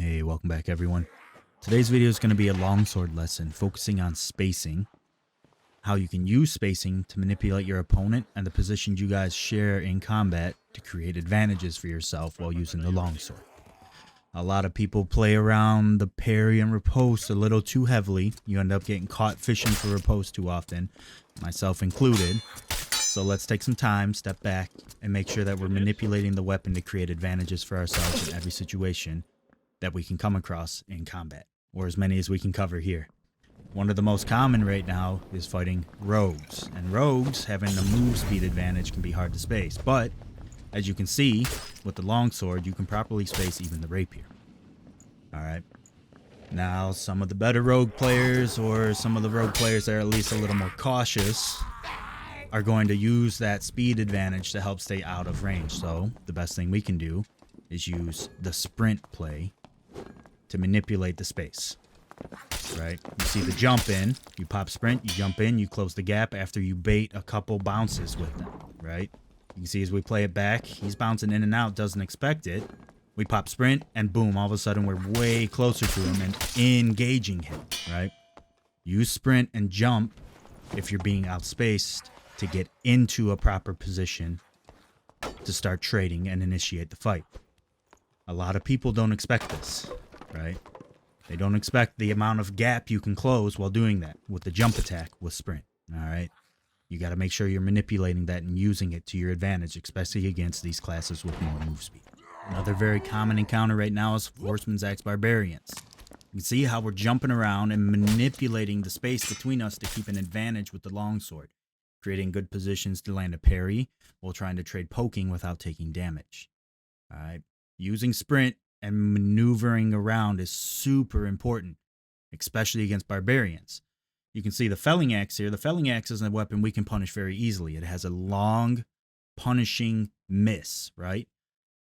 Hey, welcome back everyone. Today's video is going to be a longsword lesson focusing on spacing, how you can use spacing to manipulate your opponent and the positions you guys share in combat to create advantages for yourself while using the longsword. A lot of people play around the parry and riposte a little too heavily. You end up getting caught fishing for riposte too often, myself included. So let's take some time, step back, and make sure that we're manipulating the weapon to create advantages for ourselves in every situation that we can come across in combat, or as many as we can cover here. One of the most common right now is fighting rogues, and rogues having a move speed advantage can be hard to space, but as you can see with the longsword, you can properly space even the rapier. Alright, now some of the better rogue players, or some of the rogue players that are at least a little more cautious, are going to use that speed advantage to help stay out of range. So the best thing we can do is use the sprint play to manipulate the space, right? You see the jump in, you pop sprint, you jump in, you close the gap after you bait a couple bounces with them, right? You can see as we play it back, he's bouncing in and out, doesn't expect it. We pop sprint, and boom, all of a sudden we're way closer to him and engaging him, right? Use sprint and jump if you're being outspaced to get into a proper position to start trading and initiate the fight. A lot of people don't expect this, right? They don't expect the amount of gap you can close while doing that with the jump attack with sprint, all right? You got to make sure you're manipulating that and using it to your advantage, especially against these classes with more move speed. Another very common encounter right now is Horseman's Axe Barbarians. You can see how we're jumping around and manipulating the space between us to keep an advantage with the longsword, creating good positions to land a parry while trying to trade poking without taking damage. All right, using sprint and maneuvering around is super important, especially against barbarians. You can see the felling axe here. The felling axe is a weapon we can punish very easily. It has a long, punishing miss, right?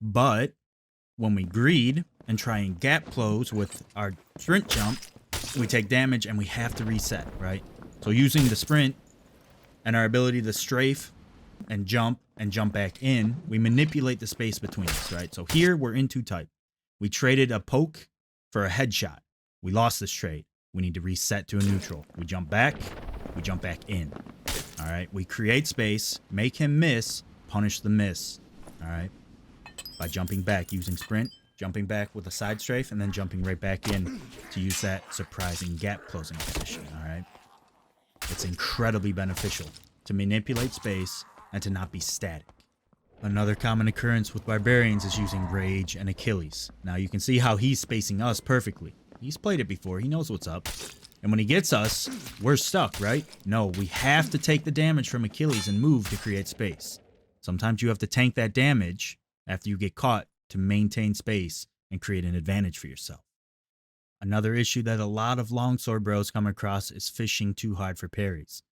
But when we greed and try and gap close with our sprint jump, we take damage and we have to reset, right? So using the sprint and our ability to strafe and jump back in, we manipulate the space between us, right? So here we're in two type. We traded a poke for a headshot. We lost this trade. We need to reset to a neutral. We jump back in. All right, we create space, make him miss, punish the miss. All right, by jumping back, using sprint, jumping back with a side strafe, and then jumping right back in to use that surprising gap closing position. All right, it's incredibly beneficial to manipulate space and to not be static. Another common occurrence with barbarians is using rage and Achilles. Now you can see how he's spacing us perfectly. He's played it before, he knows what's up. And when he gets us, we're stuck, right? No, we have to take the damage from Achilles and move to create space. Sometimes you have to tank that damage after you get caught to maintain space and create an advantage for yourself. Another issue that a lot of longsword bros come across is fishing too hard for parries.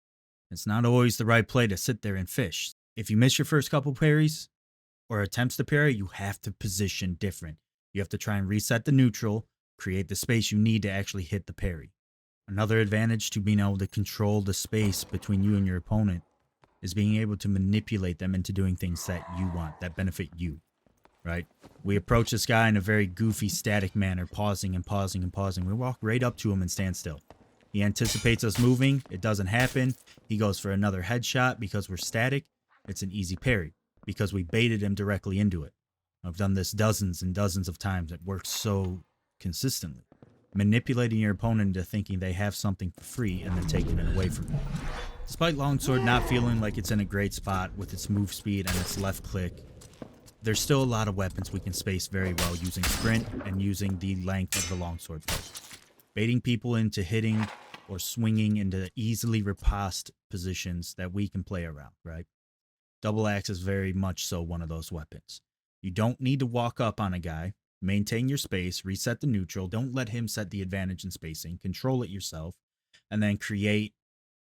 It's not always the right play to sit there and fish. If you miss your first couple parries or attempts to parry, you have to position different. You have to try and reset the neutral, create the space you need to actually hit the parry. Another advantage to being able to control the space between you and your opponent is being able to manipulate them into doing things that you want, that benefit you, right? We approach this guy in a very goofy, static manner, pausing and pausing and pausing. We walk right up to him and stand still. He anticipates us moving. It doesn't happen. He goes for another headshot because we're static. It's an easy parry because we baited him directly into it. I've done this dozens and dozens of times. It works so consistently. Manipulating your opponent into thinking they have something for free and then taking it away from them. Despite longsword not feeling like it's in a great spot with its move speed and its left click, there's still a lot of weapons we can space very well using sprint and using the length of the longsword fight. Baiting people into hitting or swinging into easily riposte positions that we can play around, right? Double axe is very much so one of those weapons. You don't need to walk up on a guy, maintain your space, reset the neutral, don't let him set the advantage in spacing, control it yourself, and then create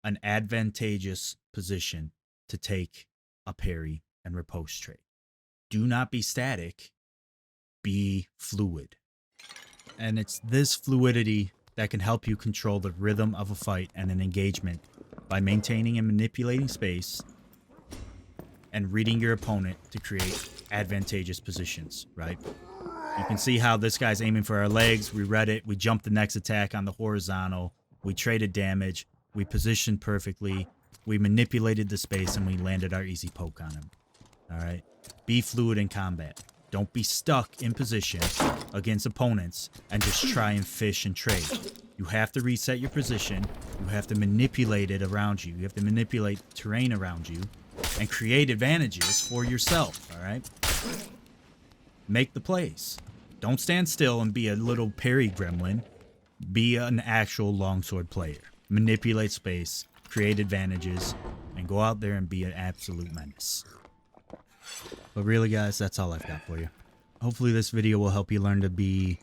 an advantageous position to take a parry and riposte trade. Do not be static, be fluid. And it's this fluidity that can help you control the rhythm of a fight and an engagement by maintaining and manipulating space and reading your opponent to create advantageous positions, right? You can see how this guy's aiming for our legs. We read it. We jumped the next attack on the horizontal. We traded damage. We positioned perfectly. We manipulated the space, and we landed our easy poke on him. All right? Be fluid in combat. Don't be stuck in position against opponents and just try and fish and trade. You have to reset your position. You have to manipulate it around you. You have to manipulate terrain around you and create advantages for yourself, all right? Make the plays. Don't stand still and be a little parry gremlin. Be an actual longsword player. Manipulate space, create advantages, and go out there and be an absolute menace. But really, guys, that's all I've got for you. Hopefully this video will help you learn to be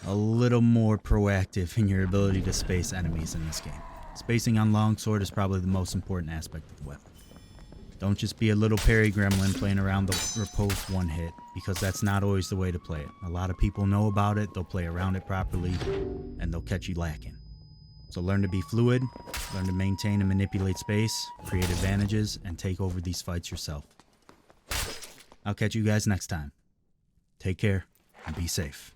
a little more proactive in your ability to space enemies in this game. Spacing on longsword is probably the most important aspect of the weapon. Don't just be a little parry gremlin playing around the riposte one hit, because that's not always the way to play it. A lot of people know about it, they'll play around it properly, and they'll catch you lacking. So learn to be fluid, learn to maintain and manipulate space, create advantages, and take over these fights yourself. I'll catch you guys next time. Take care and be safe.